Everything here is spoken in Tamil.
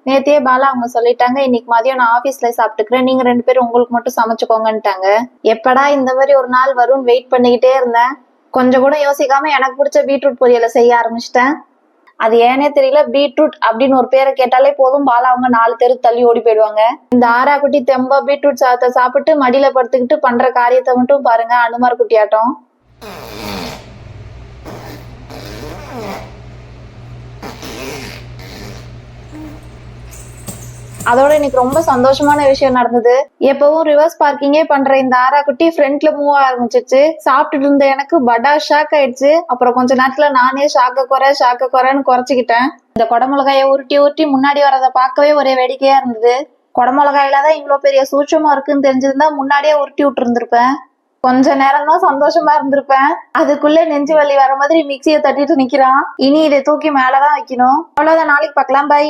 நேத்தையே பாலா அவங்க சொல்லிட்டாங்க, இன்னைக்கு மதியம் நான் ஆபீஸ்ல சாப்பிட்டுக்கிறேன், நீங்க 2 பேரும் உங்களுக்கு மட்டும் சமைச்சுக்கோங்கன்ட்டாங்க. எப்படா இந்த மாதிரி ஒரு நாள் வரும்னு வெயிட் பண்ணிக்கிட்டே இருந்தேன். கொஞ்சம் கூட யோசிக்காம எனக்கு பிடிச்ச பீட்ரூட் பொரியலை செய்ய ஆரம்பிச்சிட்டேன். அது ஏனே தெரியல, பீட்ரூட் அப்படின்னு ஒரு பேரை கேட்டாலே போதும், பாலா அவங்க 4 தெரு தள்ளி ஓடி போயிடுவாங்க. இந்த ஆராக்குட்டி தெம்பா பீட்ரூட் சாதத்தை சாப்பிட்டு மடியில படுத்துக்கிட்டு பண்ற காரியத்தை மட்டும் பாருங்க, அனுமார் குட்டியாட்டம். அதோட இன்னைக்கு ரொம்ப சந்தோஷமான விஷயம் நடந்தது. எப்பவும் ரிவர்ஸ் பார்க்கிங்கே பண்ற இந்த ஆராக்குட்டி ஃப்ரண்ட்ல மூவ் ஆரம்பிச்சிருச்சு. சாப்பிட்டுட்டு இருந்த எனக்கு படா ஷாக் ஆயிடுச்சு. அப்புறம் கொஞ்ச நேரத்துல நானே ஷாக்க குறைன்னு குறைச்சிக்கிட்டேன். இந்த குடமிளகாய உருட்டி உருட்டி முன்னாடி வரதை பார்க்கவே ஒரே வேடிக்கையா இருந்தது. குடமிளகாயில தான் இவ்வளவு பெரிய சூட்சமா இருக்குன்னு தெரிஞ்சிருந்தா முன்னாடியே உருட்டி விட்டு இருந்திருப்பேன். கொஞ்ச நேரம் தான் சந்தோஷமா இருந்திருப்பேன். அதுக்குள்ள நெஞ்சு வலி வர மாதிரி மிக்சியை தட்டிட்டு நிக்கிறான். இனி இதை தூக்கி மேலதான் வைக்கணும். அவ்வளவுதான், நாளைக்கு பார்க்கலாம், பை.